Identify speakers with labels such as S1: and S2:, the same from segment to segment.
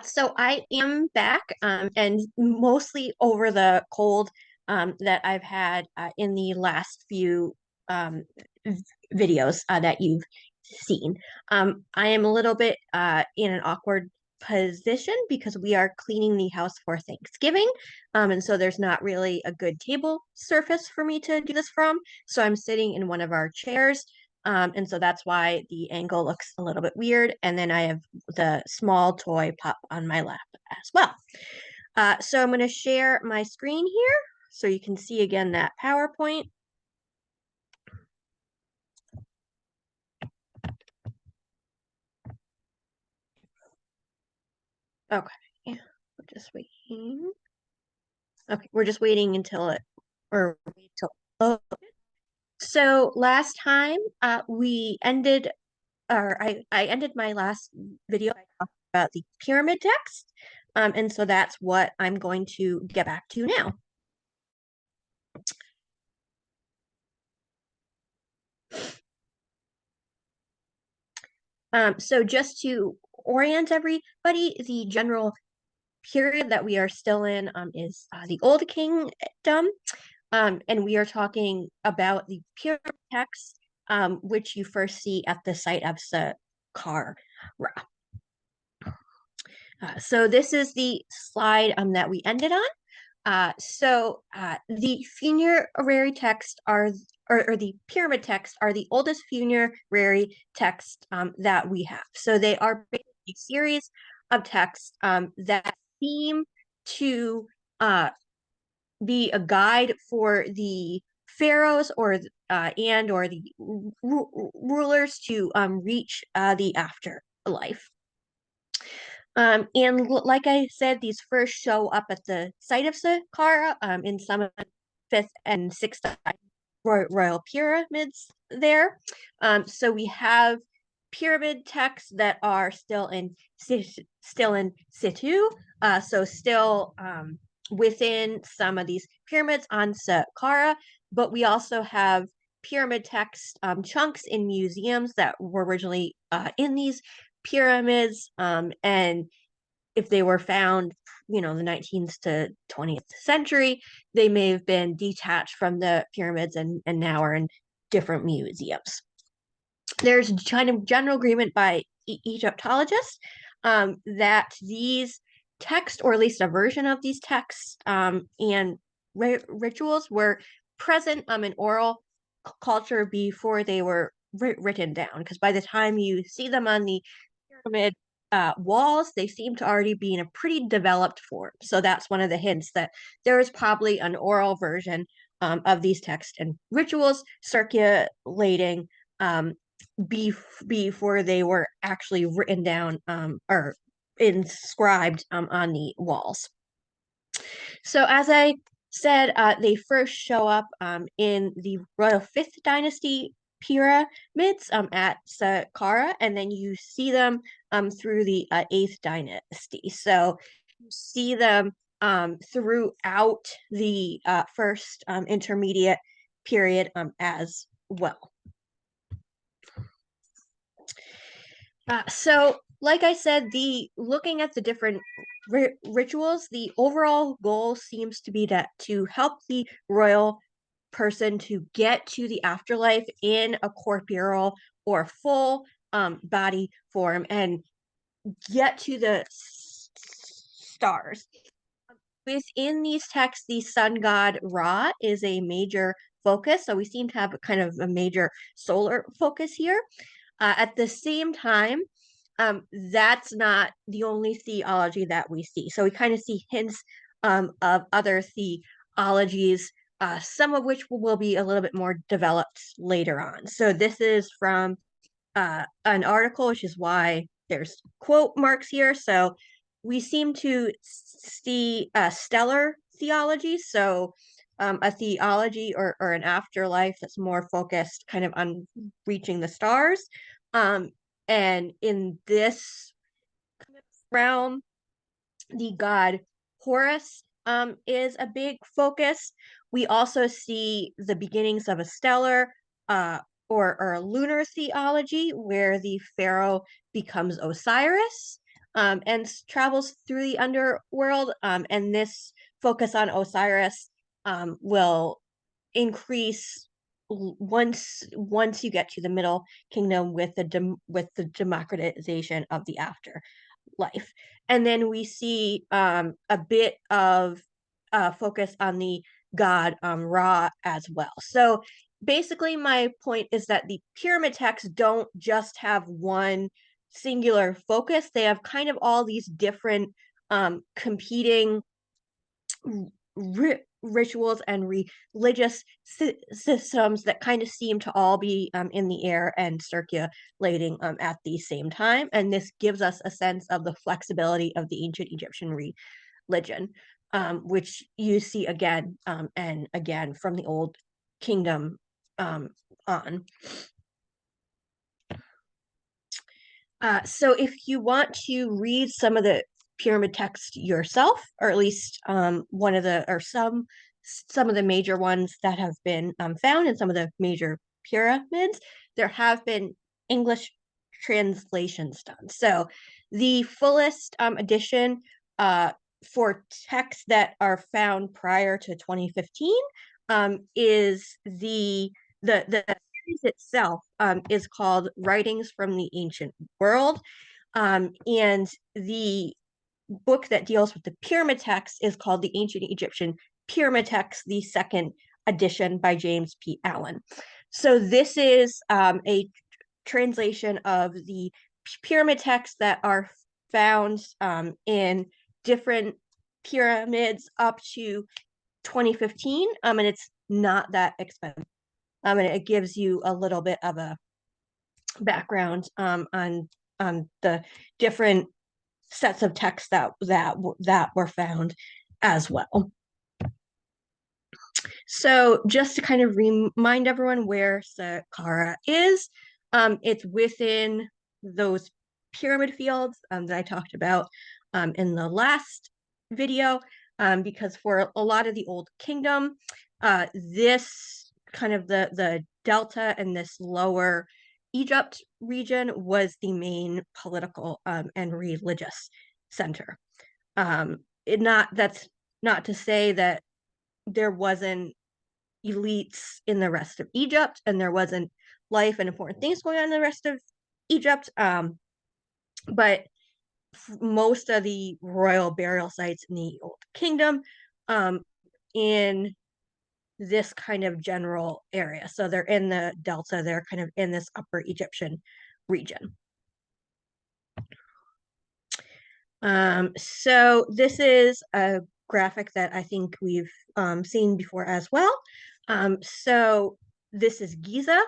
S1: So I am back, and mostly over the cold that I've had in the last few videos that you've seen. I am a little bit in an awkward position because we are cleaning the house for Thanksgiving, and so there's not really a good table surface for me to do this from. So I'm sitting in one of our chairs. And so that's why the angle looks a little bit weird. And then I have the small toy pup on my lap as well. So I'm going to share my screen here so you can see again that PowerPoint. Okay, we're just waiting. Okay, we're just waiting until it, or wait till, oh. So last time we ended, or I ended my last video by talking about the pyramid text. And so that's what I'm going to get back to now. So just to orient everybody, the general period that we are still in is the Old Kingdom, and we are talking about the pyramid texts, which you first see at the site of Saqqara. So this is the slide that we ended on. The funerary texts are, or the pyramid texts are the oldest funerary text that we have. So they are basically a series of texts that seem to be a guide for the pharaohs or the rulers to reach the afterlife. Like I said, these first show up at the site of Saqqara in some of the fifth and sixth royal pyramids there. So we have pyramid texts that are still in situ, so still within some of these pyramids on Saqqara, but we also have pyramid text chunks in museums that were originally in these pyramids, and if they were found, the 19th to 20th century, they may have been detached from the pyramids and now are in different museums. There's kind of general agreement by Egyptologists that these texts, or at least a version of these texts and rituals, were present in oral culture before they were written down. Because by the time you see them on the pyramid walls, they seem to already be in a pretty developed form. So that's one of the hints that there is probably an oral version of these texts and rituals circulating before they were actually written down or inscribed on the walls. So as I said, they first show up in the Royal Fifth Dynasty pyramids at Saqqara, and then you see them through the Eighth Dynasty. So you see them throughout the first intermediate period as well. So, like I said, the looking at the different rituals, the overall goal seems to be to help the royal person to get to the afterlife in a corporeal or full body form and get to the stars. Within these texts, the sun god Ra is a major focus. So we seem to have a kind of a major solar focus here. At the same time, that's not the only theology that we see. So we kind of see hints of other theologies, some of which will be a little bit more developed later on. So this is from an article, which is why there's quote marks here. So we seem to see stellar theology. So a theology or an afterlife that's more focused kind of on reaching the stars. And in this realm, the god Horus is a big focus. We also see the beginnings of a stellar or a lunar theology where the pharaoh becomes Osiris. and travels through the underworld. And this focus on Osiris will increase once you get to the Middle Kingdom with the democratization of the afterlife. And then we see a bit of focus on the god Ra as well. So basically, my point is that the pyramid texts don't just have one singular focus. They have kind of all these different competing rituals and religious systems that kind of seem to all be in the air and circulating at the same time. And this gives us a sense of the flexibility of the ancient Egyptian religion, which you see again and again from the Old Kingdom on. So if you want to read some of the pyramid text yourself, or at least one of the or some of the major ones that have been found in some of the major pyramids, there have been English translations done. So the fullest edition for texts that are found prior to 2015 is the series itself is called Writings from the Ancient World. And the book that deals with the pyramid text is called The Ancient Egyptian Pyramid Text, the second edition by James P. Allen. So this is a translation of the pyramid texts that are found in different pyramids up to 2015, and it's not that expensive. And it gives you a little bit of a background on the different sets of texts that were found as well. So just to kind of remind everyone where Saqqara is, it's within those pyramid fields that I talked about in the last video, because for a lot of the Old Kingdom, this kind of the delta and this lower Egypt region was the main political and religious center. That's not to say that there wasn't elites in the rest of Egypt and there wasn't life and important things going on in the rest of Egypt. But most of the royal burial sites in the Old Kingdom in this kind of general area. So they're in the delta, they're kind of in this upper Egyptian region. So this is a graphic that I think we've seen before as well. So this is Giza.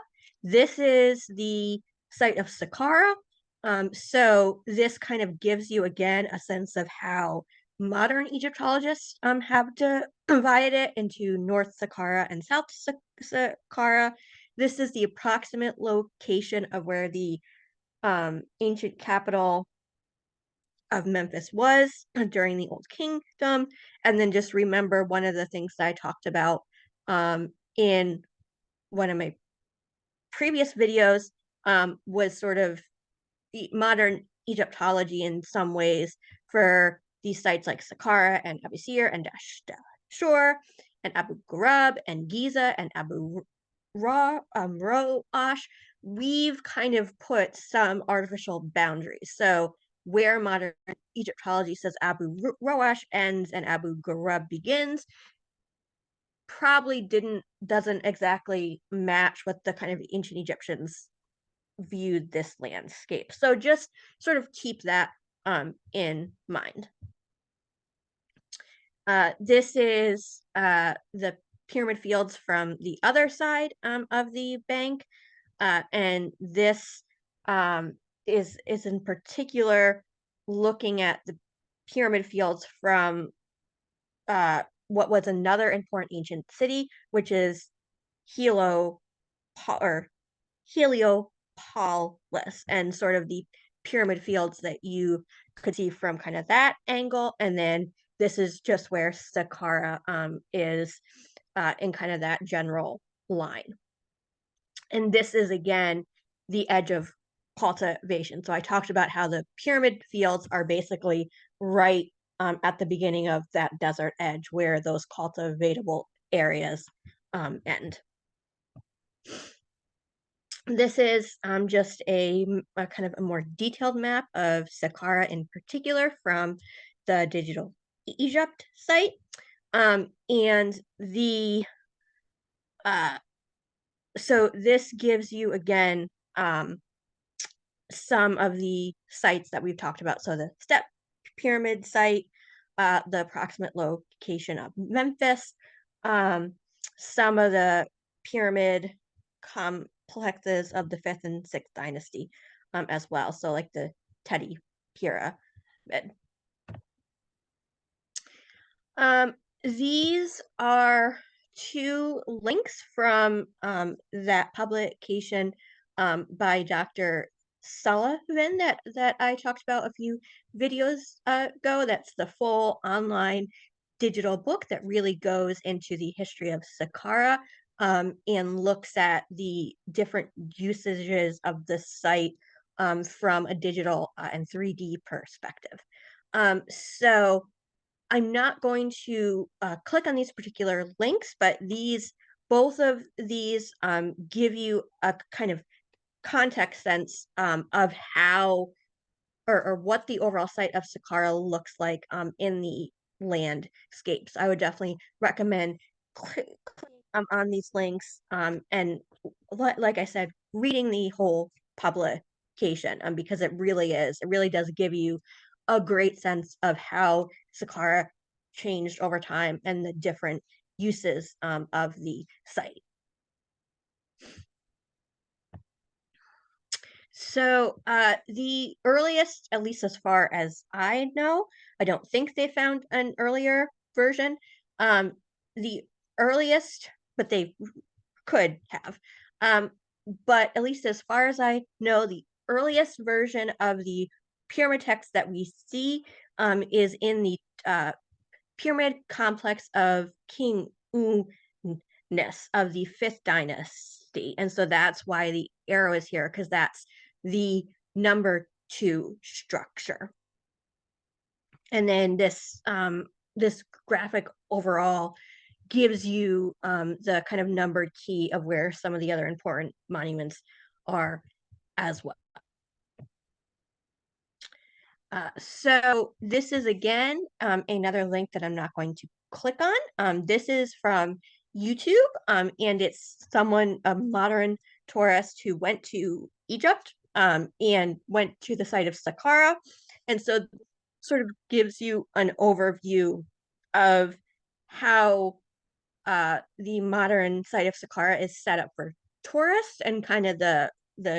S1: This is the site of Saqqara. So this kind of gives you again a sense of how modern Egyptologists have divided it into North Saqqara and South Saqqara. This is the approximate location of where the ancient capital of Memphis was during the Old Kingdom. And then just remember one of the things that I talked about in one of my previous videos was sort of the modern Egyptology in some ways for these sites like Saqqara and Abusir and Dashur and Abu Ghurab and Giza and Abu Roash. We've kind of put some artificial boundaries. So where modern Egyptology says Abu Roash ends and Abu Ghurab begins probably doesn't exactly match what the kind of ancient Egyptians viewed this landscape. So just sort of keep that in mind. This is the pyramid fields from the other side of the bank. And this is in particular looking at the pyramid fields from what was another important ancient city, which is Heliopolis, and sort of the pyramid fields that you could see from kind of that angle. And then this is just where Saqqara is in kind of that general line. And this is again the edge of cultivation. So I talked about how the pyramid fields are basically right at the beginning of that desert edge where those cultivatable areas end. This is just a kind of a more detailed map of Saqqara in particular from the Digital Egypt site. And uh, so this gives you again some of the sites that we've talked about. So the step pyramid site, the approximate location of Memphis, um, some of the pyramid complexes of the fifth and sixth dynasty as well. So like the Teddy pyramid. Um, these are two links from that publication by Dr. Sullivan that I talked about a few videos ago. That's the full online digital book that really goes into the history of Saqqara and looks at the different usages of the site from a digital and 3D perspective. So I'm not going to click on these particular links, but both of these give you a kind of context sense of how or what the overall site of Saqqara looks like in the landscapes. I would definitely recommend clicking on these links and like I said, reading the whole publication because it really does give you a great sense of how Saqqara changed over time and the different uses of the site. So the earliest, at least as far as I know, I don't think they found an earlier version. Um, the earliest, but they could have. But at least as far as I know, the earliest version of the pyramid text that we see is in the pyramid complex of King Unas of the fifth dynasty. And so that's why the arrow is here, because that's the number 2 structure. And then this graphic overall gives you the kind of numbered key of where some of the other important monuments are as well. So this is again another link that I'm not going to click on. This is from YouTube, and it's someone, a modern tourist who went to Egypt and went to the site of Saqqara. And so sort of gives you an overview of how the modern site of Saqqara is set up for tourists and kind of the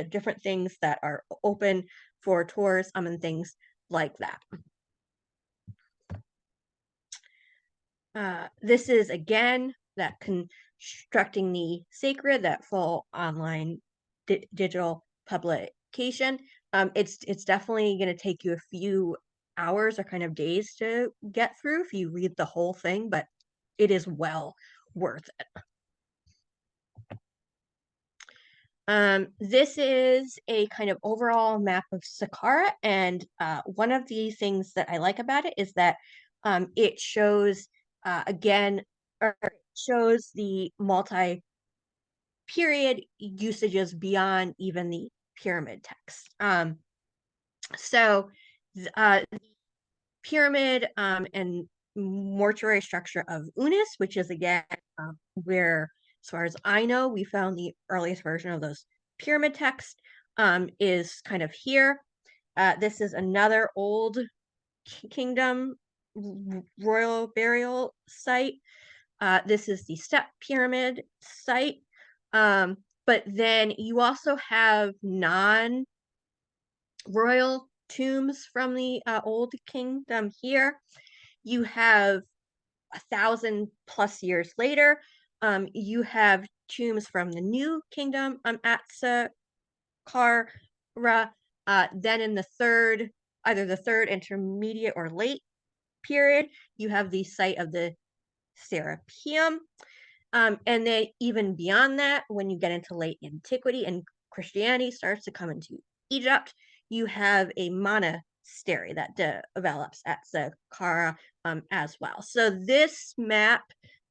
S1: different things that are open for tours and things like that. This is again that constructing the sacred, that full online digital publication. It's definitely going to take you a few hours or kind of days to get through if you read the whole thing, but it is well worth it. This is a kind of overall map of Saqqara, and one of the things that I like about it is that it shows again, or shows the multi-period usages beyond even the pyramid text. So the pyramid and mortuary structure of Unis, which is again where, as far as I know, we found the earliest version of those pyramid texts, is kind of here. This is another old kingdom royal burial site. This is the step pyramid site. But then you also have non-royal tombs from the old kingdom here. You have 1,000+ years later, you have tombs from the new kingdom at Saqqara. Then in either the third intermediate or late period, you have the site of the Serapeum. And then even beyond that, when you get into late antiquity and Christianity starts to come into Egypt, you have a monastery that develops at Saqqara as well. So this map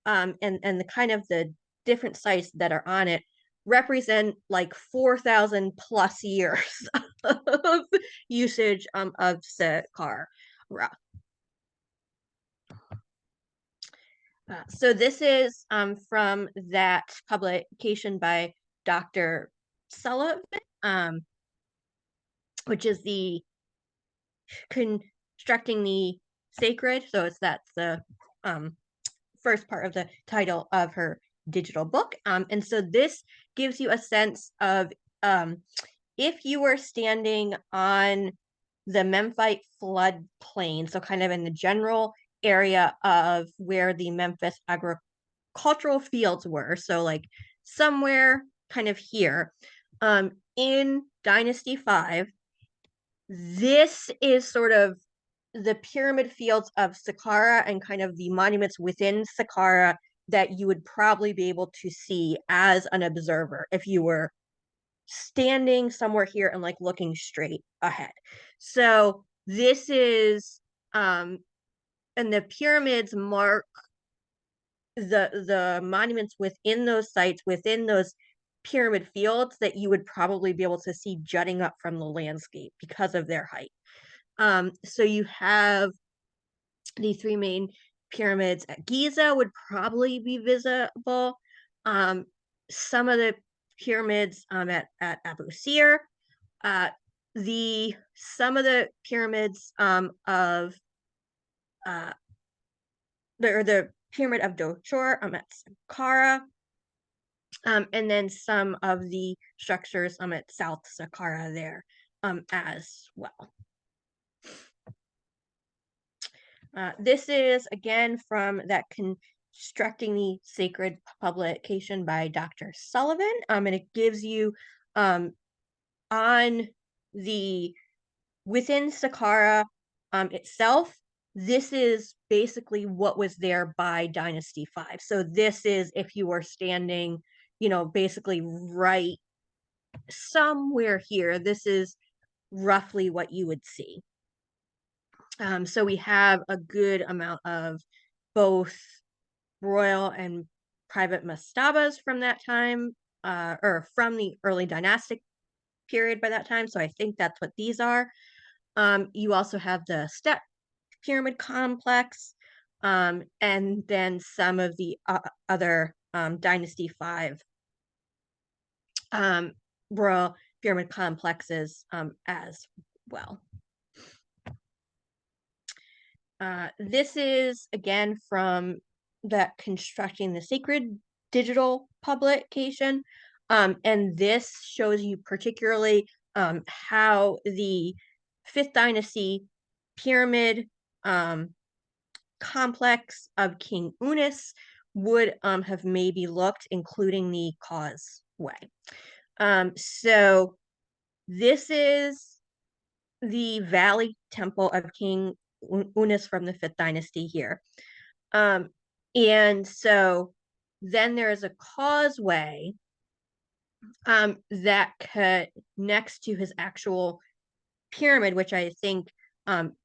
S1: and the kind of the different sites that are on it represent like 4,000 plus years of usage of Saqqara. So this is from that publication by Dr. Sullivan, which is the constructing the sacred. So that's the first part of the title of her digital book. And so this gives you a sense of if you were standing on the Memphite floodplain, so kind of in the general area of where the Memphis agricultural fields were, so like somewhere kind of here, in Dynasty 5, this is sort of the pyramid fields of Saqqara and kind of the monuments within Saqqara that you would probably be able to see as an observer if you were standing somewhere here and like looking straight ahead. So this is and the pyramids mark the monuments within those sites, within those pyramid fields that you would probably be able to see jutting up from the landscape because of their height. So you have the three main pyramids at Giza would probably be visible. Some of the pyramids at Abu Sir, some of the pyramids of the pyramid of Dochor at Saqqara, and then some of the structures at South Saqqara there as well. This is again from that Constructing the Sacred publication by Dr. Sullivan, and it gives you on the within Saqqara itself. This is basically what was there by Dynasty 5. So this is if you were standing, basically right somewhere here. This is roughly what you would see. So we have a good amount of both royal and private mastabas from that time, or from the early dynastic period by that time. So I think that's what these are. You also have the step pyramid complex, and then some of the other Dynasty 5 royal pyramid complexes as well. This is again from that Constructing the Sacred digital publication, and this shows you particularly how the 5th Dynasty pyramid complex of King Unis would have maybe looked, including the causeway. So this is the Valley Temple of King Unis from the 5th Dynasty here. And so then there's a causeway that connects to his actual pyramid, which I think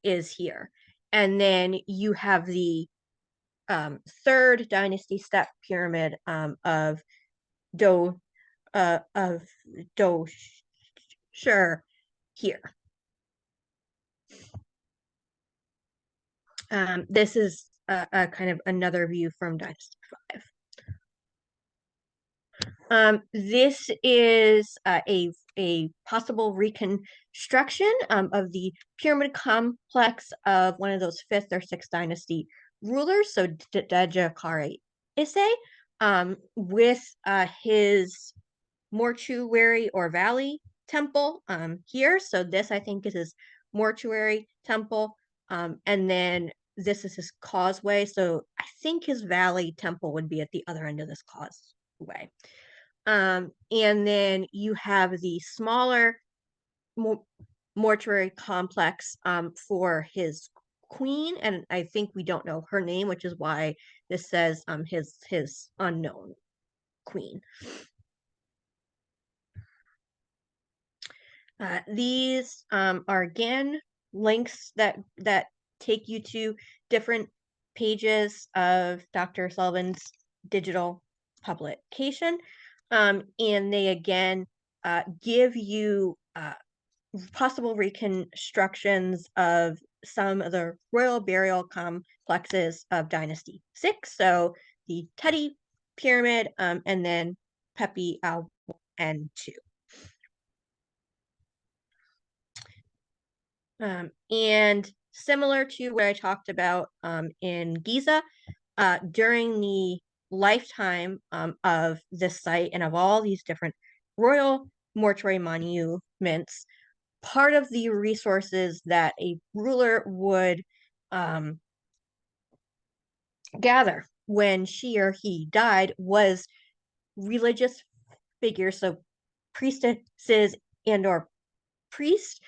S1: is here. And then you have the 3rd Dynasty step pyramid of Doshur here. This is a kind of another view from Dynasty 5. This is a possible reconstruction of the pyramid complex of one of those 5th or 6th Dynasty rulers, so Dejekare Ise, with his mortuary or valley temple here. So this, I think, is his mortuary temple. And then this is his causeway. So I think his valley temple would be at the other end of this causeway. And then you have the smaller mortuary complex for his queen, and I think we don't know her name, which is why this says his unknown queen. These are again links that take you to different pages of Dr. Sullivan's digital publication, and they again give you possible reconstructions of some of the royal burial complexes of Dynasty 6. So the Teti Pyramid, and then Pepi Al N2. And similar to what I talked about in Giza, during the lifetime of this site and of all these different royal mortuary monuments, part of the resources that a ruler would gather when she or he died was religious figures, so priestesses and or priests,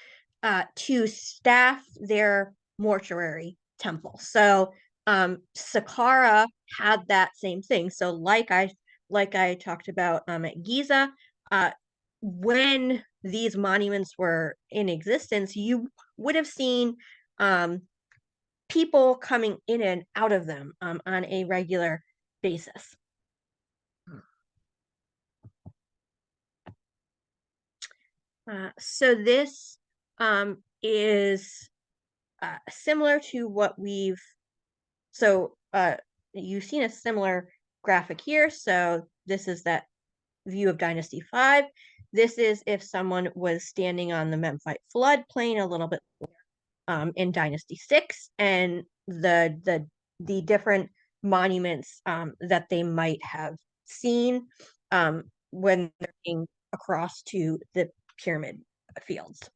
S1: to staff their mortuary temple. So Saqqara had that same thing. So like I talked about at Giza, when these monuments were in existence, you would have seen people coming in and out of them on a regular basis. So this is similar to what you've seen a similar graphic here. So this is that view of Dynasty 5. This is if someone was standing on the Memphite floodplain a little bit in Dynasty 6, and the different monuments that they might have seen when they're looking across to the pyramid fields.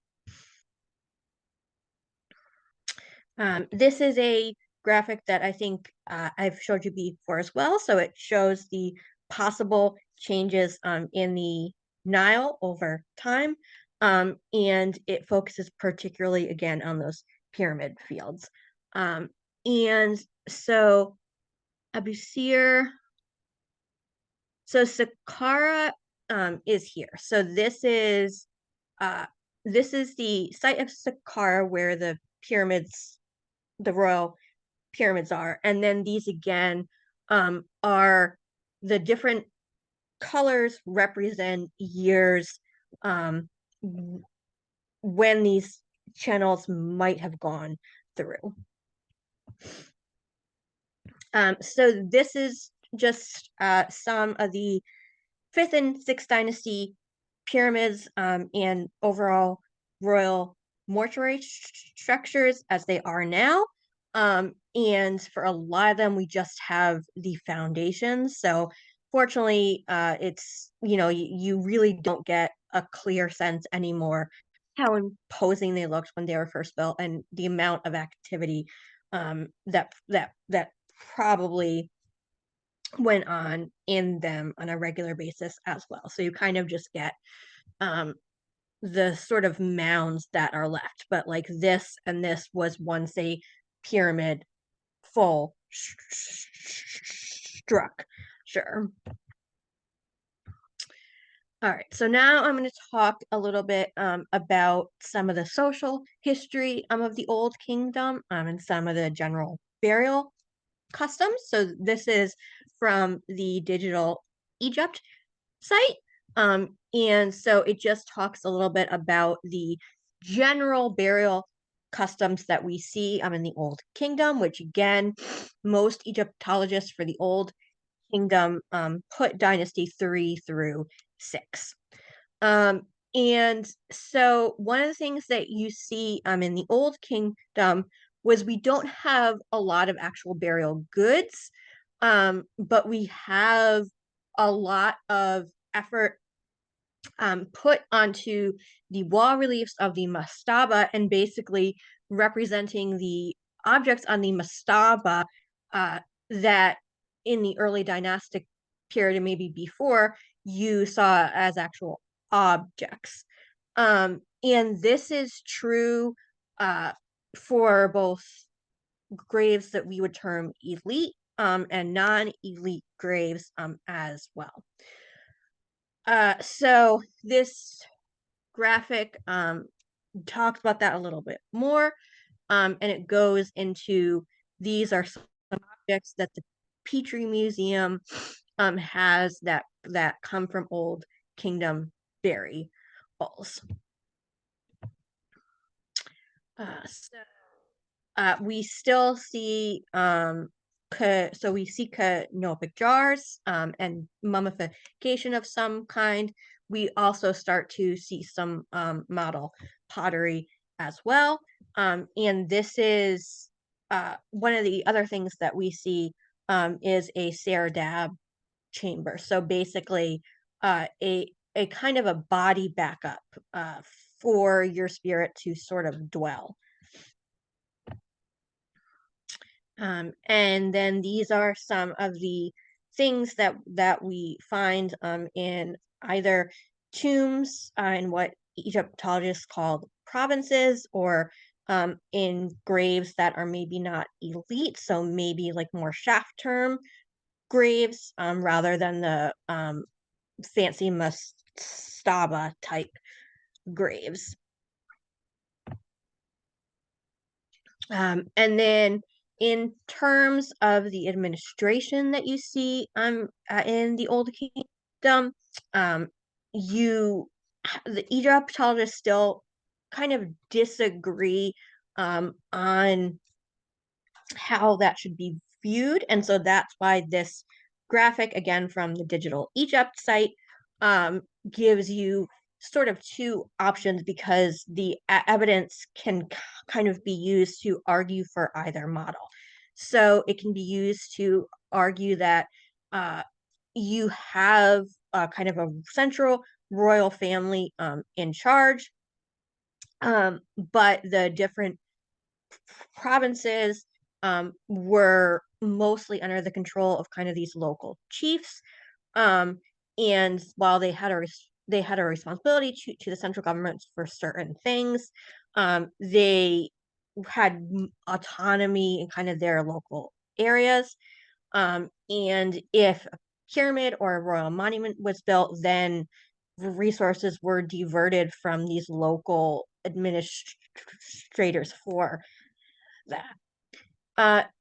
S1: This is a graphic that I think I've showed you before as well. So it shows the possible changes in the Nile over time. And it focuses particularly again on those pyramid fields. And so Abusir, so Saqqara is here. So this is the site of Saqqara where the royal pyramids are. And then these again are the different colors represent years when these channels might have gone through. So this is just some of the 5th and 6th dynasty pyramids and overall royal mortuary structures as they are now. And for a lot of them, we just have the foundations. So fortunately, it's, you really don't get a clear sense anymore how imposing they looked when they were first built and the amount of activity that probably went on in them on a regular basis as well. So you kind of just get the sort of mounds that are left. But like this and this was once a pyramid full structure. All right, so now I'm going to talk a little bit about some of the social history of the Old Kingdom and some of the general burial customs. So this is from the Digital Egypt site. And so it just talks a little bit about the general burial customs that we see in the Old Kingdom, which again, most Egyptologists for the Old Kingdom put Dynasty 3 through 6. And so one of the things that you see in the Old Kingdom was we don't have a lot of actual burial goods, but we have a lot of effort put onto the wall reliefs of the mastaba and basically representing the objects on the mastaba that in the early dynastic period and maybe before you saw as actual objects. And this is true for both graves that we would term elite and non-elite graves as well. So this graphic talks about that a little bit more, and it goes into these are some objects that the Petrie Museum has that come from Old Kingdom burials. So we still see so we see canopic jars and mummification of some kind. We also start to see some model pottery as well. And this is one of the other things that we see is a Saradab chamber. So basically, a kind of a body backup for your spirit to sort of dwell. And then these are some of the things that we find in either tombs in what Egyptologists call provinces, or in graves that are maybe not elite, so maybe like more shaft term graves rather than the fancy mastaba type graves. And then in terms of the administration that you see in the Old Kingdom, um, you the Egyptologists still kind of disagree on how that should be viewed. And so that's why this graphic, again from the Digital Egypt site, gives you sort of two options, because the evidence can kind of be used to argue for either model. So it can be used to argue that you have kind of a central royal family in charge, but the different provinces were mostly under the control of kind of these local chiefs. And while they had a responsibility to the central government for certain things, they had autonomy in kind of their local areas. And if a pyramid or a royal monument was built, then resources were diverted from these local administrators for that.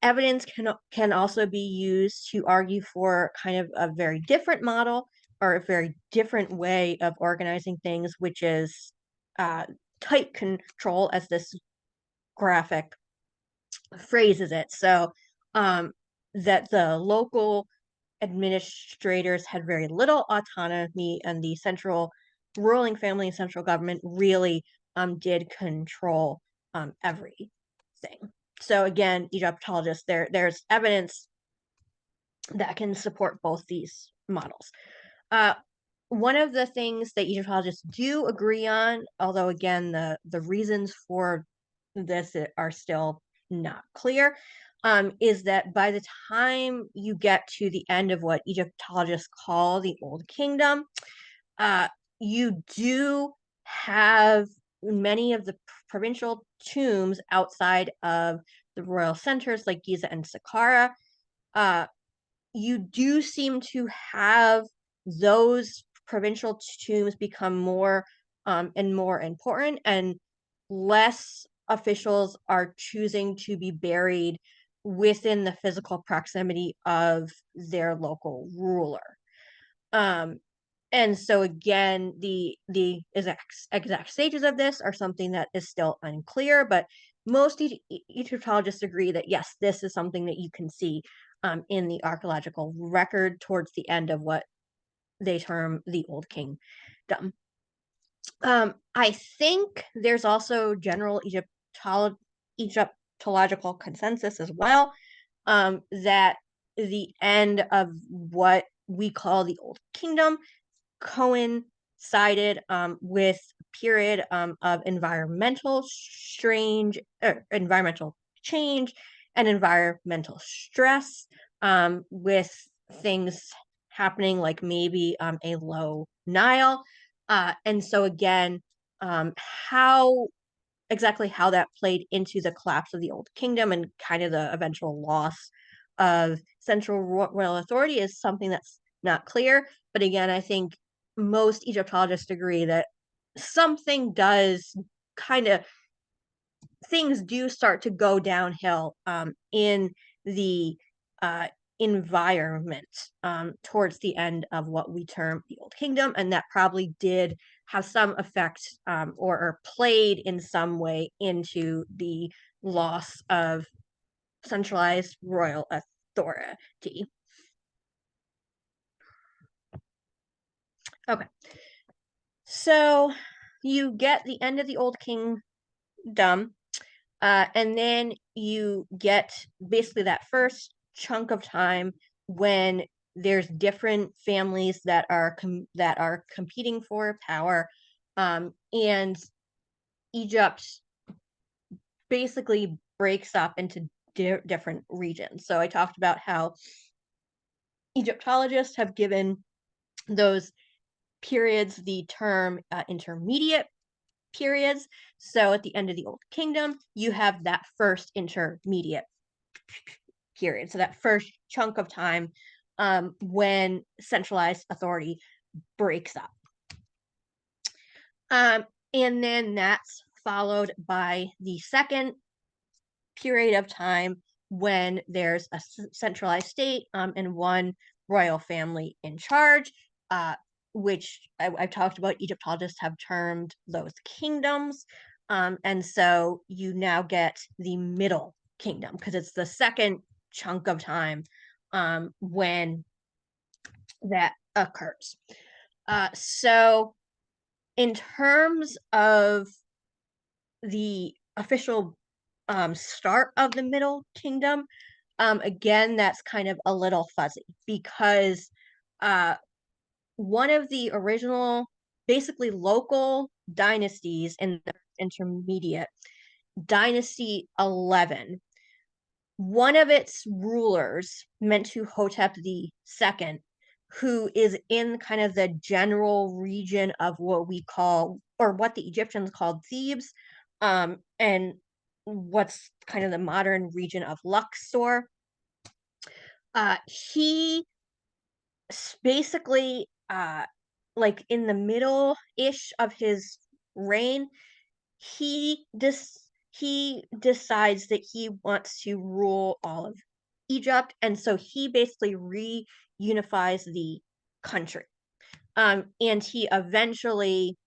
S1: Evidence can also be used to argue for kind of a very different model, or a very different way of organizing things, which is tight control, as this graphic phrases it. So that the local administrators had very little autonomy, and the central ruling family and central government really did control everything. So again, Egyptologists, there's evidence that can support both these models. One of the things that Egyptologists do agree on, although again the reasons for this are still not clear, is that by the time you get to the end of what Egyptologists call the Old Kingdom, you do have many of the provincial tombs outside of the royal centers like Giza and Saqqara. You do seem to have those provincial tombs become more and more important, and less officials are choosing to be buried within the physical proximity of their local ruler. And so again, the exact stages of this are something that is still unclear, but most Egyptologists agree that yes, this is something that you can see in the archaeological record towards the end of what they term the Old Kingdom. I think there's also general Egyptological consensus as well, that the end of what we call the Old Kingdom coincided with a period of environmental change and environmental stress, with things happening like maybe a low Nile. And so again, how exactly how that played into the collapse of the Old Kingdom and kind of the eventual loss of central royal authority is something that's not clear. But again, I think most Egyptologists agree that something does kind of things do start to go downhill in the uh, environment towards the end of what we term the Old Kingdom, and that probably did have some effect or played in some way into the loss of centralized royal authority. Okay, so you get the end of the Old Kingdom. And then you get basically that first chunk of time when there's different families that are competing for power, and Egypt basically breaks up into different regions. So I talked about how Egyptologists have given those periods the term intermediate periods. So at the end of the Old Kingdom, you have that first intermediate period. So that first chunk of time when centralized authority breaks up. And then that's followed by the second period of time when there's a centralized state and one royal family in charge, which I've talked about. Egyptologists have termed those kingdoms. And so you now get the middle kingdom because it's the second chunk of time when that occurs. So, in terms of the official start of the Middle Kingdom, again, that's kind of a little fuzzy because one of the original, basically local dynasties in the intermediate, Dynasty 11, one of its rulers, Mentuhotep II, who is in kind of the general region of what we call, or what the Egyptians called Thebes, and what's kind of the modern region of Luxor. He basically, like in the middle-ish of his reign, he decides that he wants to rule all of Egypt, and so he basically reunifies the country. And he eventually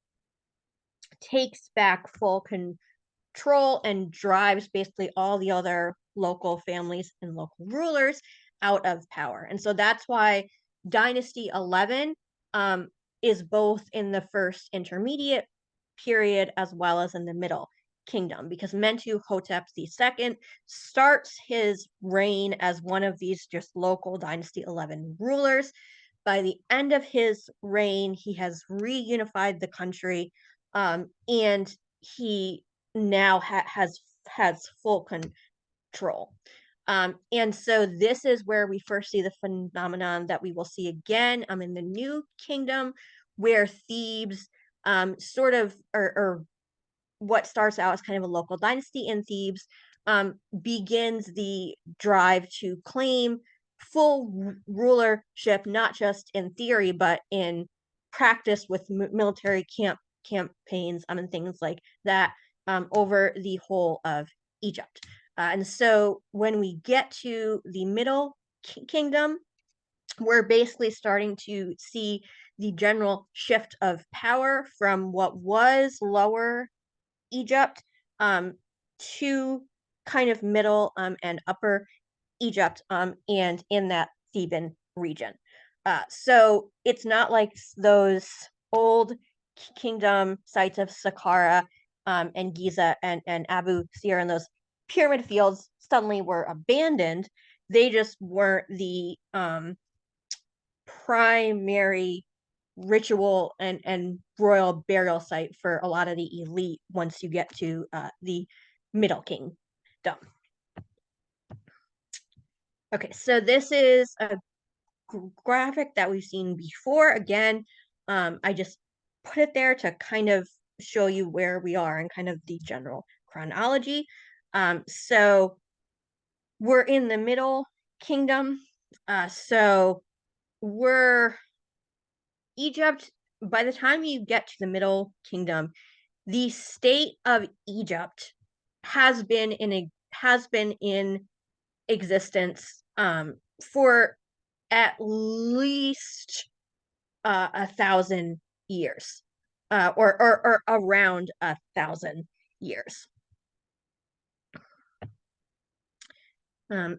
S1: takes back full control and drives basically all the other local families and local rulers out of power. And so that's why Dynasty 11 is both in the first intermediate period as well as in the middle kingdom, because Mentuhotep II starts his reign as one of these just local Dynasty 11 rulers. By the end of his reign, he has reunified the country, and he now has full control. And so this is where we first see the phenomenon that we will see again in the New Kingdom, where Thebes sort of, or what starts out as kind of a local dynasty in Thebes, begins the drive to claim full rulership, not just in theory, but in practice with military campaigns and things like that over the whole of Egypt. And so when we get to the Middle Kingdom, we're basically starting to see the general shift of power from what was Lower Egypt to kind of Middle and Upper Egypt and in that Theban region. So it's not like those old kingdom sites of Saqqara and Giza and Abu Sir and those pyramid fields suddenly were abandoned. They just weren't the primary ritual and royal burial site for a lot of the elite once you get to the Middle Kingdom. Okay, so this is a graphic that we've seen before. Again, I just put it there to kind of show you where we are and kind of the general chronology. So we're in the Middle Kingdom. So we're Egypt by the time you get to the Middle Kingdom, the state of Egypt has been in existence for at least 1,000 years, or around 1,000 years.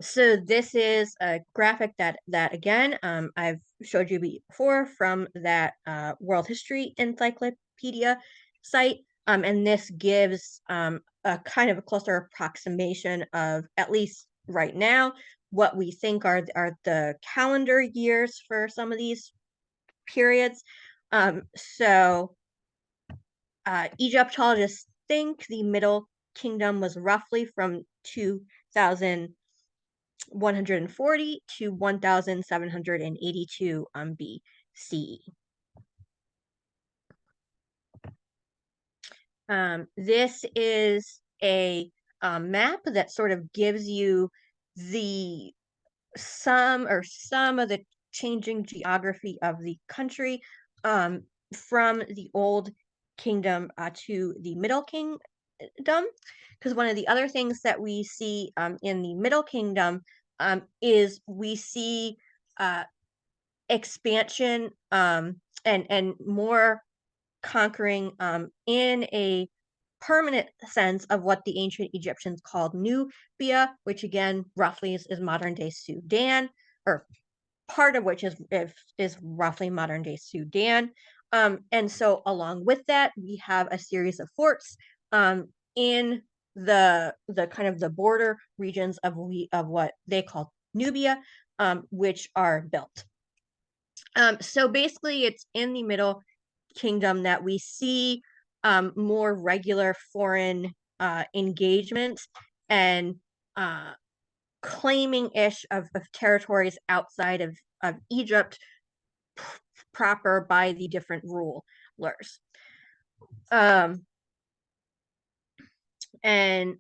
S1: So this is a graphic that again I've showed you before from that World History Encyclopedia site, and this gives a kind of a closer approximation of, at least right now, what we think are the calendar years for some of these periods. So Egyptologists think the Middle Kingdom was roughly from 2,140 to 1,782 BCE. This is a map that sort of gives you the some of the changing geography of the country from the Old Kingdom to the Middle Kingdom. Because one of the other things that we see in the Middle Kingdom is we see uh, expansion and more conquering in a permanent sense of what the ancient Egyptians called Nubia, which again roughly is modern day Sudan, or part of which is roughly modern day Sudan. And so along with that, we have a series of forts in the kind of the border regions of what they call Nubia, which are built. So basically, it's in the Middle Kingdom that we see more regular foreign engagement and claiming ish of territories outside of Egypt proper by the different rulers. And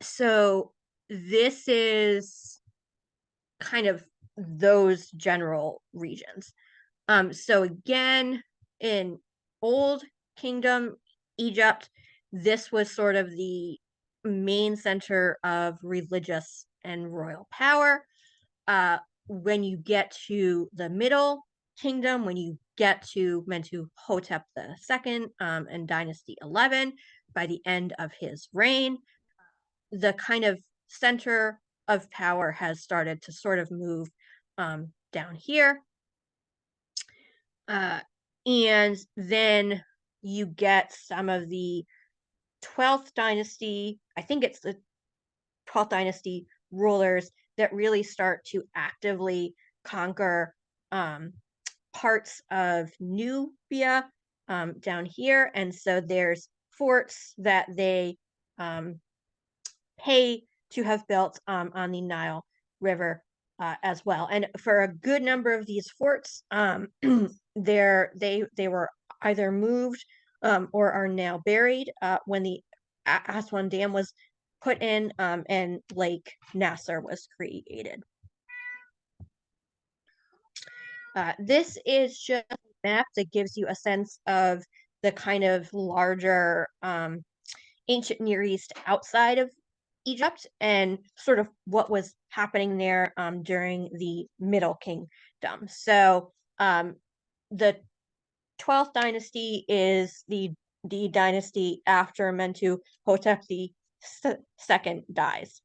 S1: so this is kind of those general regions. So again, in Old Kingdom Egypt, this was sort of the main center of religious and royal power. When you get to the Middle Kingdom, when you get to Mentuhotep II and Dynasty 11, by the end of his reign, the kind of center of power has started to sort of move down here. And then you get some of the 12th dynasty, I think it's the 12th dynasty rulers that really start to actively conquer parts of Nubia down here. And so there's forts that they pay to have built on the Nile River as well. And for a good number of these forts, they were either moved or are now buried when the Aswan Dam was put in and Lake Nasser was created. This is just a map that gives you a sense of the kind of larger ancient Near East outside of Egypt and sort of what was happening there during the Middle Kingdom. So the 12th dynasty is the dynasty after Mentuhotep II dies,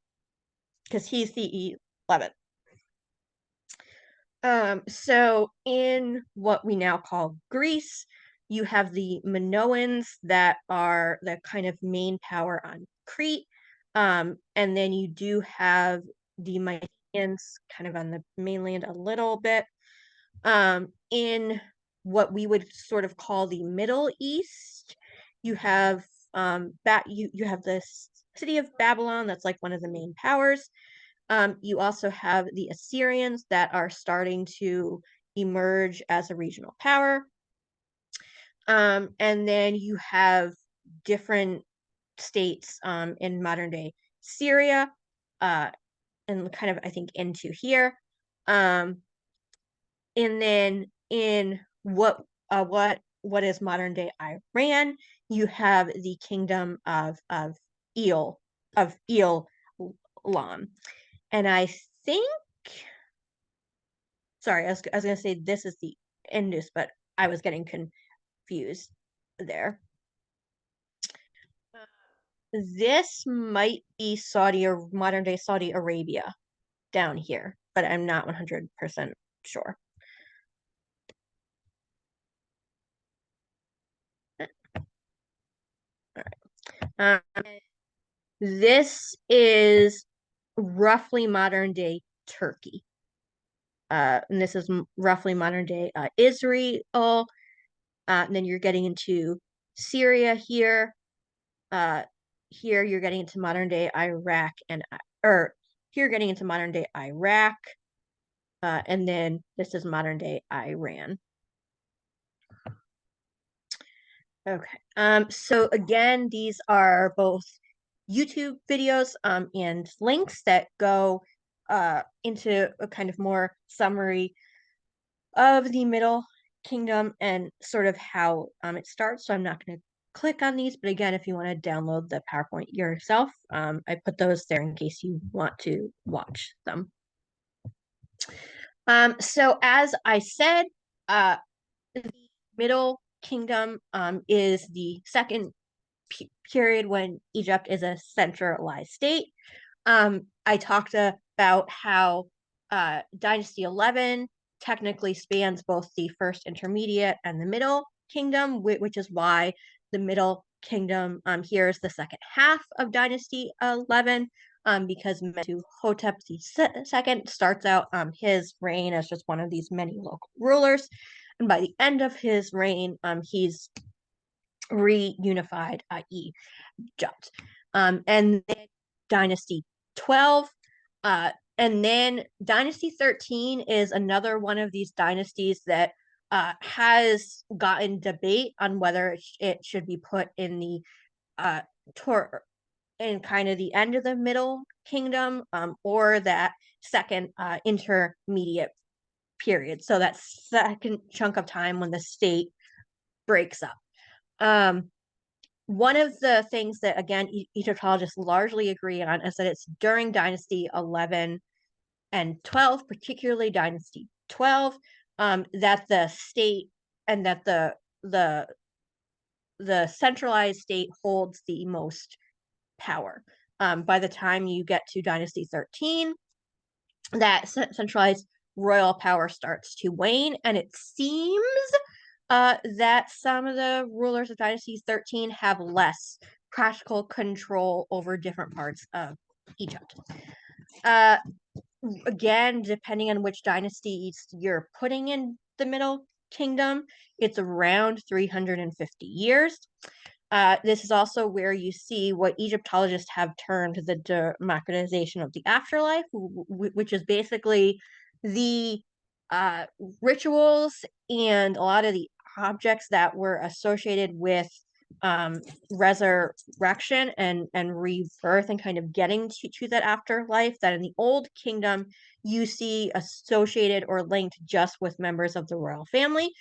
S1: because he's the 11th. So in what we now call Greece, you have the Minoans that are the kind of main power on Crete. And then you do have the Mycenaeans kind of on the mainland a little bit. In what we would sort of call the Middle East, you have you have the city of Babylon that's like one of the main powers. You also have the Assyrians that are starting to emerge as a regional power. And then you have different states in modern day Syria, and kind of, I think, into here. And then in what what is modern day Iran. You have the kingdom of Eel of Elam, and I think, sorry, I was gonna say this is the Indus, but I was getting confused there. This might be Saudi or modern day Saudi Arabia down here, but I'm not 100% sure. Um, this is roughly modern day Turkey. And this is roughly modern day Israel. And then you're getting into Syria here. Here you're getting into modern day Iraq or here you're getting into modern day Iraq. And then this is modern day Iran. Okay. So again, these are both YouTube videos and links that go into a kind of more summary of the Middle Kingdom and sort of how it starts. So I'm not going to click on these, but again, if you want to download the PowerPoint yourself, I put those there in case you want to watch them. So as I said, the Middle Kingdom is the second period when Egypt is a centralized state. I talked about how Dynasty 11 technically spans both the first intermediate and the Middle Kingdom, which is why the Middle Kingdom here is the second half of Dynasty 11. Because Mentuhotep II starts out his reign as just one of these many local rulers, and by the end of his reign, he's reunified Egypt. And then Dynasty 12, and then Dynasty 13 is another one of these dynasties that has gotten debate on whether it should be put in the in kind of the end of the Middle Kingdom, or that second intermediate period. So that second chunk of time when the state breaks up. One of the things that, again, Egyptologists largely agree on is that it's during Dynasty 11 and 12, particularly Dynasty 12, that the state and that the centralized state holds the most power. By the time you get to Dynasty 13, that centralized royal power starts to wane, and it seems that some of the rulers of Dynasty 13 have less practical control over different parts of Egypt. Again, depending on which dynasty you're putting in the Middle Kingdom, it's around 350 years. This is also where you see what Egyptologists have termed the democratization of the afterlife, which is basically the rituals and a lot of the objects that were associated with resurrection and rebirth and kind of getting to that afterlife that in the Old Kingdom you see associated or linked just with members of the royal family.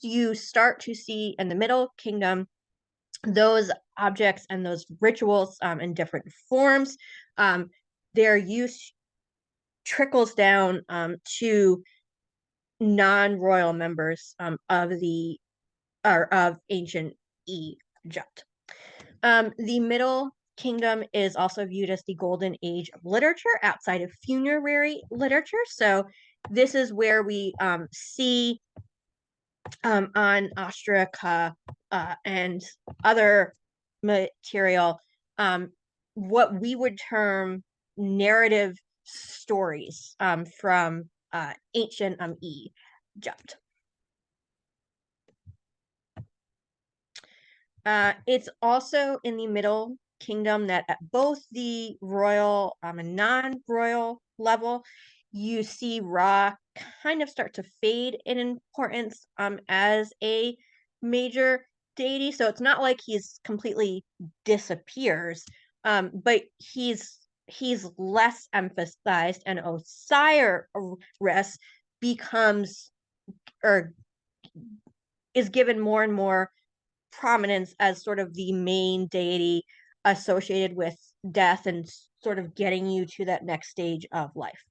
S1: You start to see in the Middle Kingdom those objects and those rituals in different forms. Their use trickles down to non-royal members of ancient Egypt. The Middle Kingdom is also viewed as the golden age of literature outside of funerary literature. So this is where we see on ostraca and other material what we would term narrative stories from ancient Egypt. It's also in the Middle Kingdom that at both the royal and non-royal level, you see Ra kind of start to fade in importance as a major deity. So it's not like he's completely disappears, but he's less emphasized, and Osiris becomes or is given more and more prominence as sort of the main deity associated with death and sort of getting you to that next stage of life.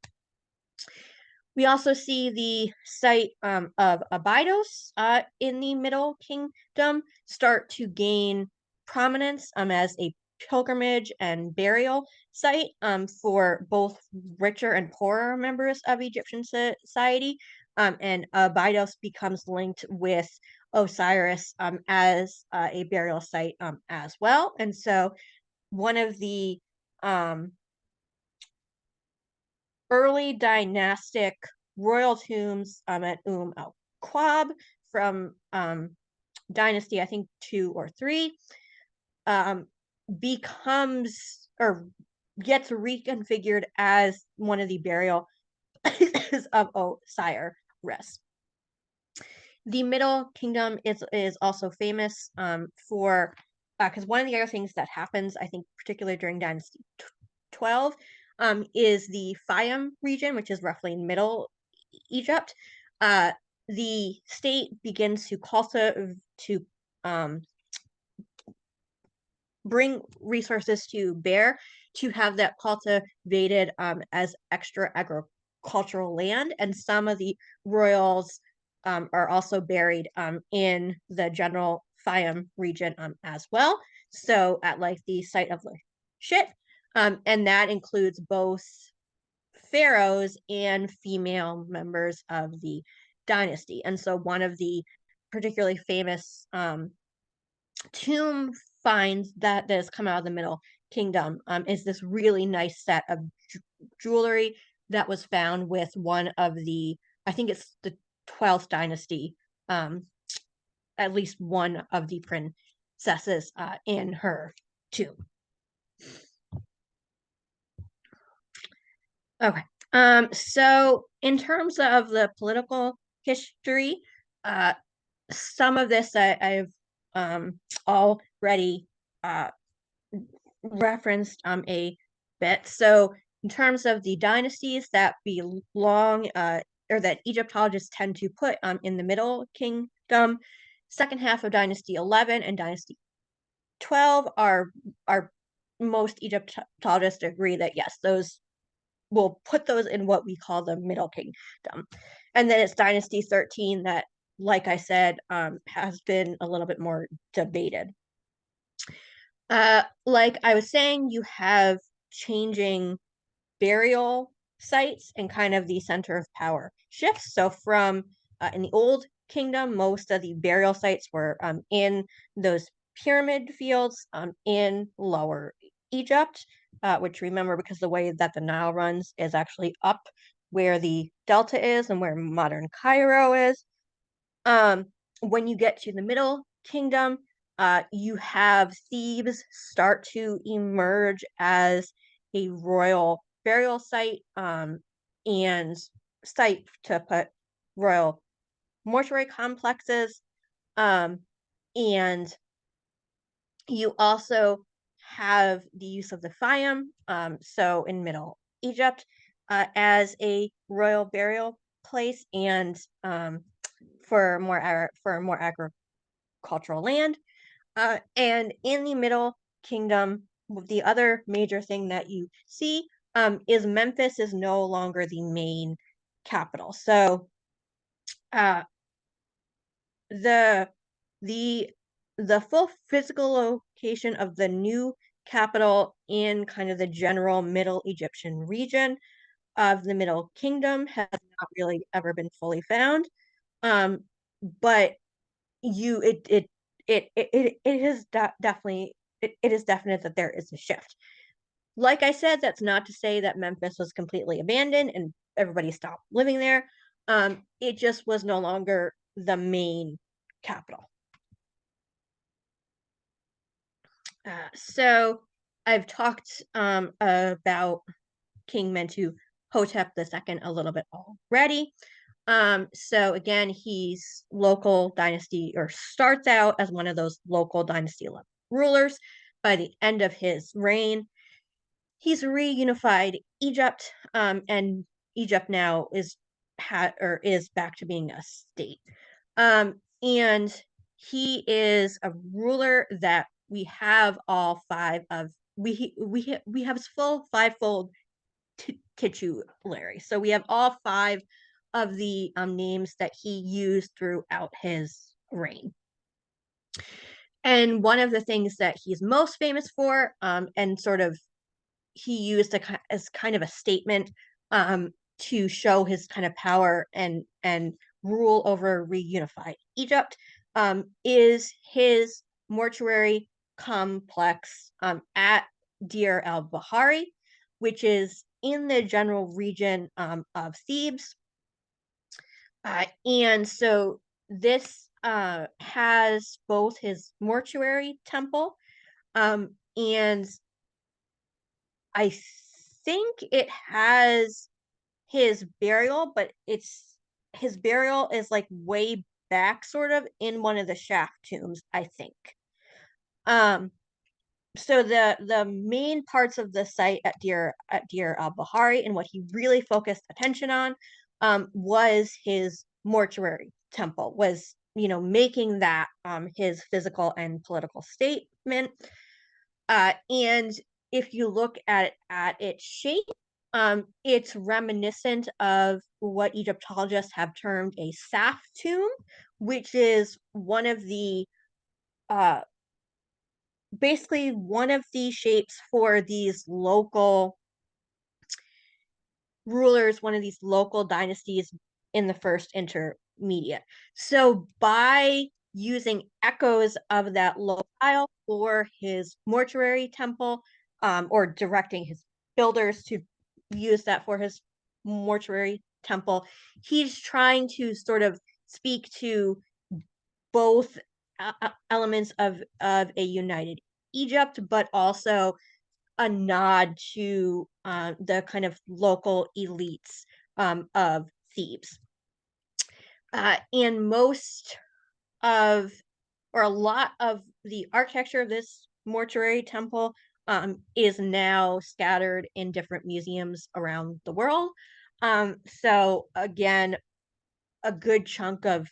S1: We also see the site of Abydos in the Middle Kingdom start to gain prominence as a pilgrimage and burial site for both richer and poorer members of Egyptian society. And Abydos becomes linked with Osiris as a burial site as well. And so one of the early dynastic royal tombs at al Quab from dynasty, I think 2 or 3, becomes or gets reconfigured as one of the burial of Osiris. The Middle Kingdom is also famous for because one of the other things that happens, I think, particularly during Dynasty 12, is the Fayum region, which is roughly in Middle Egypt. The state begins to bring resources to bear to have that cultivated as extra agricultural land, and some of the royals are also buried in the general Fayum region as well. So at like the site of Shit, and that includes both pharaohs and female members of the dynasty. And so one of the particularly famous tomb finds that has come out of the Middle Kingdom is this really nice set of jewelry that was found with one of the, I think it's the 12th dynasty, at least one of the princesses in her tomb. Okay. So in terms of the political history, some of this I've already referenced a bit. So in terms of the dynasties that belong or that Egyptologists tend to put in the Middle Kingdom, second half of Dynasty 11 and Dynasty 12 are most Egyptologists agree that yes, those we'll put those in what we call the Middle Kingdom. And then it's Dynasty 13 that, like I said, has been a little bit more debated. Like I was saying, you have changing burial sites and kind of the center of power shifts. So from in the Old Kingdom, most of the burial sites were in those pyramid fields in Lower Egypt, which remember, because the way that the Nile runs is actually up where the delta is and where modern Cairo is. When you get to the Middle Kingdom, you have Thebes start to emerge as a royal burial site and site to put royal mortuary complexes. And you also have the use of the Fayum, so in Middle Egypt, as a royal burial place and for more agricultural land. And in the Middle Kingdom, the other major thing that you see is Memphis is no longer the main capital. So the full physical location of the new capital in kind of the general Middle Egyptian region of the Middle Kingdom has not really ever been fully found. But it is definitely it is definite that there is a shift. Like I said, that's not to say that Memphis was completely abandoned and everybody stopped living there. It just was no longer the main capital. So I've talked about King Mentuhotep II a little bit already. So again, he's local dynasty, or starts out as one of those local dynasty rulers. By the end of his reign, he's reunified Egypt, and Egypt now is back to being a state. and he is a ruler that we have all five of we have his full fivefold titulary. So we have all five of the names that he used throughout his reign. And one of the things that he's most famous for, and sort of he used as kind of a statement to show his kind of power and rule over reunified Egypt, is his mortuary complex at Deir el-Bahari, which is in the general region of Thebes. And so this has both his mortuary temple, and I think it has his burial, but his burial is like way back, sort of in one of the shaft tombs, I think. So the main parts of the site at Deir al-Bahari and what he really focused attention on was his mortuary temple, was making that his physical and political statement. And if you look at its shape, it's reminiscent of what Egyptologists have termed a saf tomb, which is one of the basically one of the shapes for these local rulers, one of these local dynasties in the first intermediate. So by using echoes of that local style for his mortuary temple, or directing his builders to use that for his mortuary temple, he's trying to sort of speak to both elements of a united Egypt, but also a nod to the kind of local elites of Thebes. And most of, or a lot of the architecture of this mortuary temple is now scattered in different museums around the world. So again, a good chunk of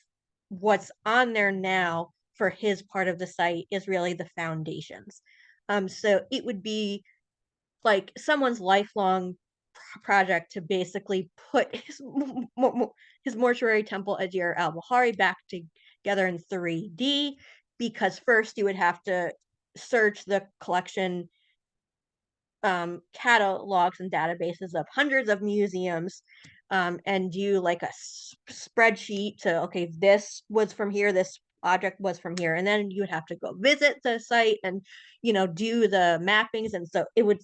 S1: what's on there now for his part of the site is really the foundations. So it would be like someone's lifelong project to basically put his mortuary temple at Deir el-Bahari back together in 3D, because first you would have to search the collection catalogs and databases of hundreds of museums, and do like a spreadsheet to, okay, this was from here, this object was from here, and then you would have to go visit the site and do the mappings, and so it would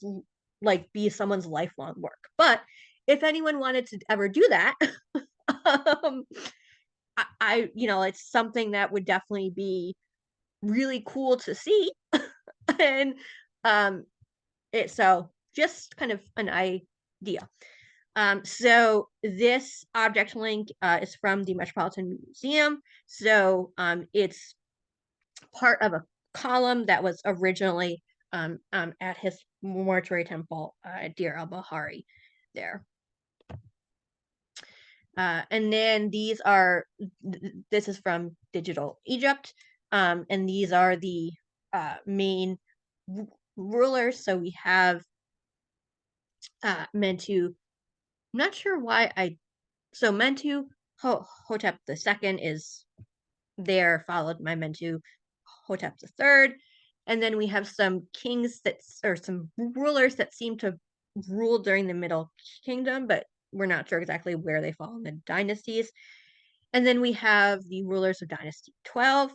S1: like be someone's lifelong work. But if anyone wanted to ever do that, um, it's something that would definitely be really cool to see. And so just kind of an idea. So this object link is from the Metropolitan Museum. So it's part of a column that was originally at his mortuary temple at Deir el-Bahari there. And then this is from Digital Egypt, and these are the main rulers. So we have Mentu. I'm not sure why so Mentu Hotep II is there, followed by Mentu Hotep III. And then we have some kings or some rulers that seem to rule during the Middle Kingdom, but we're not sure exactly where they fall in the dynasties. And then we have the rulers of Dynasty 12.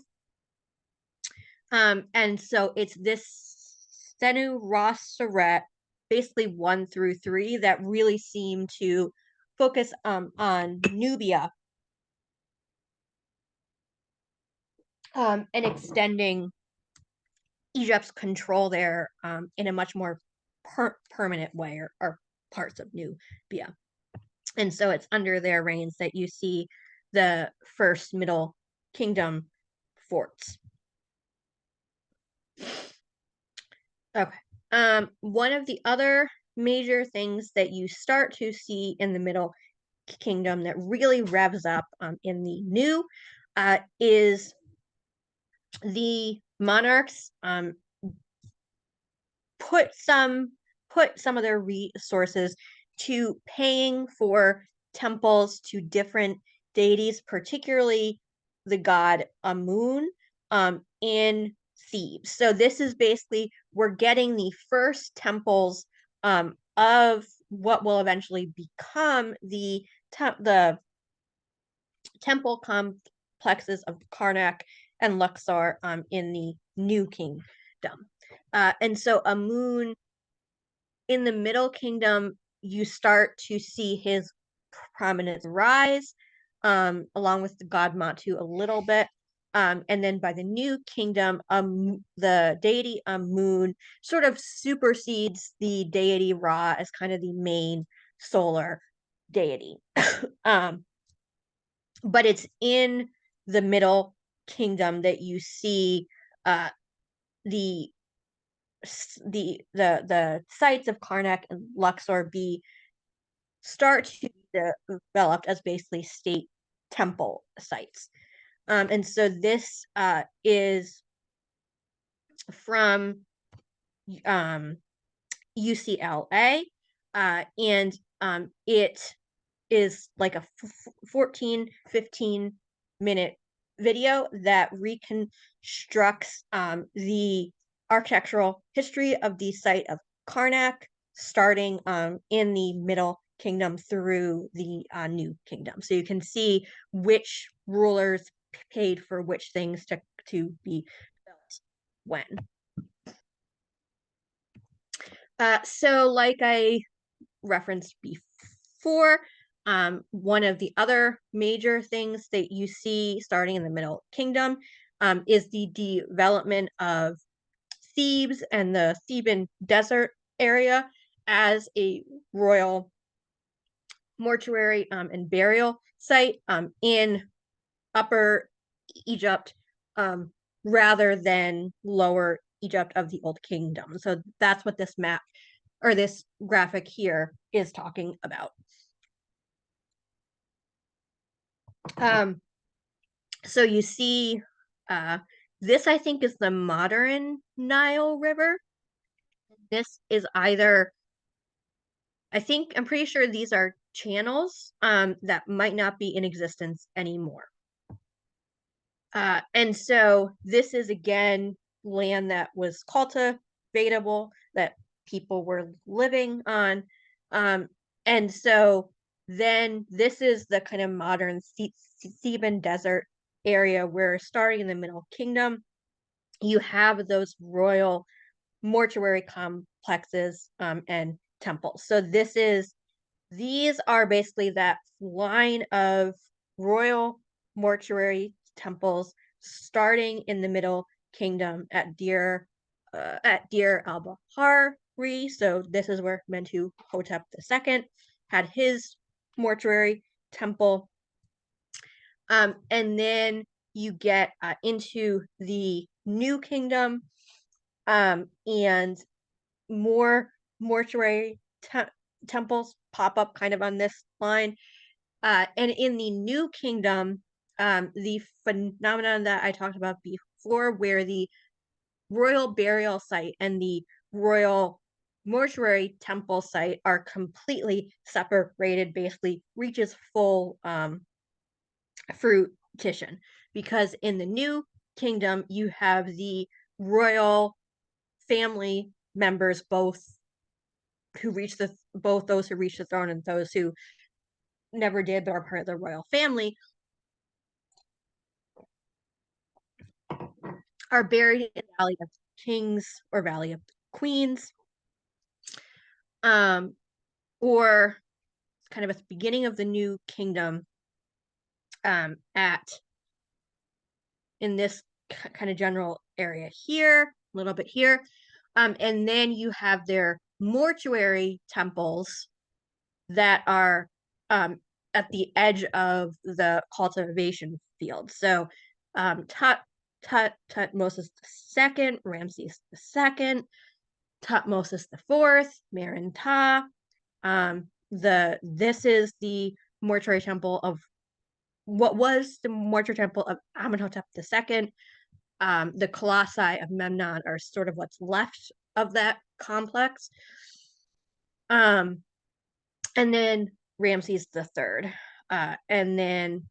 S1: And so it's this Senu Ross Saret, basically 1 through 3, that really seem to focus on Nubia, and extending Egypt's control there in a much more permanent way, or parts of Nubia. And so it's under their reigns that you see the first Middle Kingdom forts. Okay. One of the other major things that you start to see in the Middle Kingdom that really revs up in the new is the monarchs put some of their resources to paying for temples to different deities, particularly the god Amun, in Thebes. So this is basically, we're getting the first temples of what will eventually become the temple complexes of Karnak and Luxor in the New Kingdom. And so Amun in the Middle Kingdom, you start to see his prominence rise, along with the god Matu a little bit. And then by the New Kingdom, the deity Amun sort of supersedes the deity Ra as kind of the main solar deity. But it's in the Middle Kingdom that you see the the sites of Karnak and Luxor start to be developed as basically state temple sites. And so this is from UCLA, and it is like a 14, 15-minute video that reconstructs the architectural history of the site of Karnak, starting in the Middle Kingdom through the New Kingdom. So you can see which rulers paid for which things to be built when. So like I referenced before, one of the other major things that you see starting in the Middle Kingdom is the development of Thebes and the Theban desert area as a royal mortuary and burial site in Upper Egypt, rather than Lower Egypt of the Old Kingdom. So that's what this map or this graphic here is talking about. So you see, this I think is the modern Nile River. This is either, I'm pretty sure these are channels that might not be in existence anymore. And so this is again land that was cultivatable, that people were living on. And so then this is the kind of modern Theban desert area where, starting in the Middle Kingdom, you have those royal mortuary complexes and temples. So these are basically that line of royal mortuary temples starting in the Middle Kingdom at Deir al-Bahari. So this is where Mentuhotep II had his mortuary temple. And then you get into the New Kingdom, and more mortuary temples pop up kind of on this line. And in the New Kingdom, the phenomenon that I talked about before, where the royal burial site and the royal mortuary temple site are completely separated, basically reaches full fruition, because in the New Kingdom you have the royal family members, both those who reach the throne and those who never did but are part of the royal family, are buried in the Valley of Kings or Valley of Queens, or kind of at the beginning of the New Kingdom, in this kind of general area here, a little bit here, and then you have their mortuary temples that are at the edge of the cultivation field. So Tutmosis II, Ramses II, Tutmosis IV, Meren Ta. This is the mortuary temple of what was the mortuary temple of Amenhotep II. The colossi of Memnon are sort of what's left of that complex. And then Ramses III. And then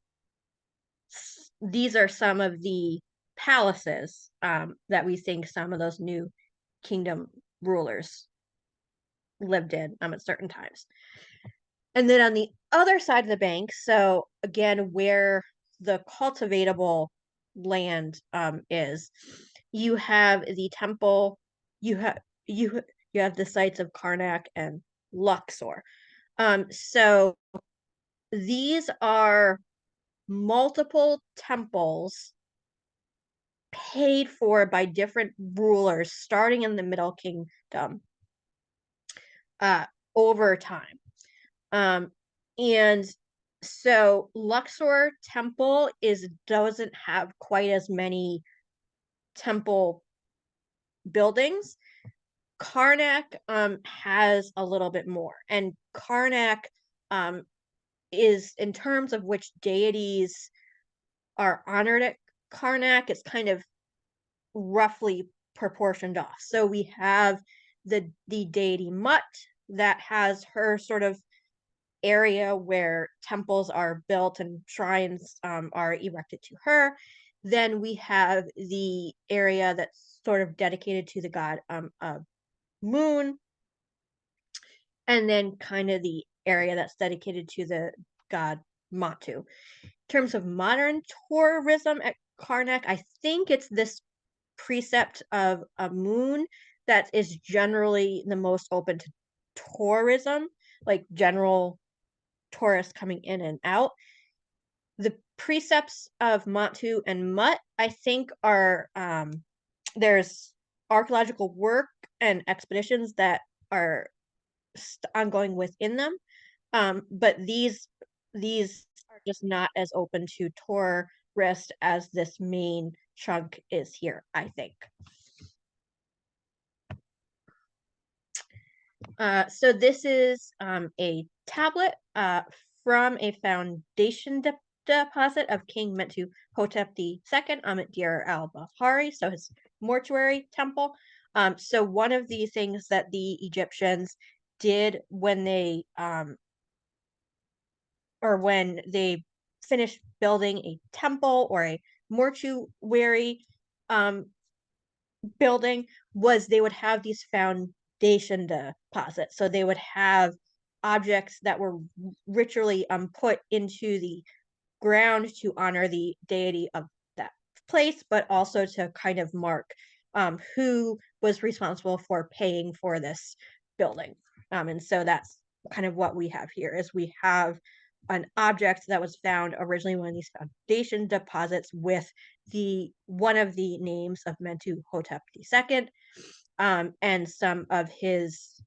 S1: these are some of the palaces that we think some of those new kingdom rulers lived in at certain times. And then on the other side of the bank, so again, where the cultivatable land is, you have the temple, you have you have the sites of Karnak and Luxor. So these are multiple temples paid for by different rulers starting in the Middle Kingdom over time. And so Luxor Temple doesn't have quite as many temple buildings. Karnak has a little bit more, and Karnak is, in terms of which deities are honored at Karnak, it's kind of roughly proportioned off. So we have the deity Mut that has her sort of area where temples are built and shrines are erected to her. Then we have the area that's sort of dedicated to the god of Moon, and then kind of the area that's dedicated to the god Matu. In terms of modern tourism at Karnak, I think it's this precept of a moon that is generally the most open to tourism, like general tourists coming in and out. The precepts of Matu and Mut, I think, are there's archaeological work and expeditions that are ongoing within them, but these are just not as open to tourists as this main chunk is here, I think. So this is a tablet from a foundation deposit of King Mentuhotep II at Deir al-Bahari, so his mortuary temple. So one of the things that the Egyptians did when they finished building a temple or a mortuary building was they would have these foundation deposits. So they would have objects that were ritually put into the ground to honor the deity of that place, but also to kind of mark who was responsible for paying for this building. And so that's kind of what we have here is we have an object that was found originally one of these foundation deposits with the one of the names of Mentuhotep II, and some of his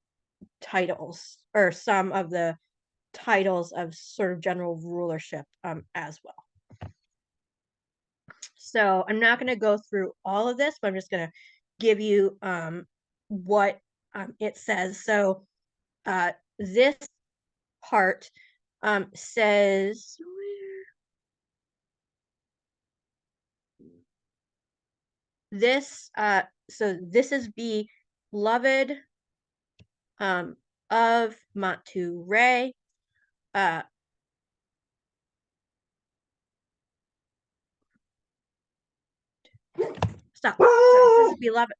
S1: titles, or some of the titles of sort of general rulership as well. So I'm not going to go through all of this, but I'm just going to give you what it says. So this part says, this so this is beloved of Matu Ray. Stop. Sorry, this is beloved.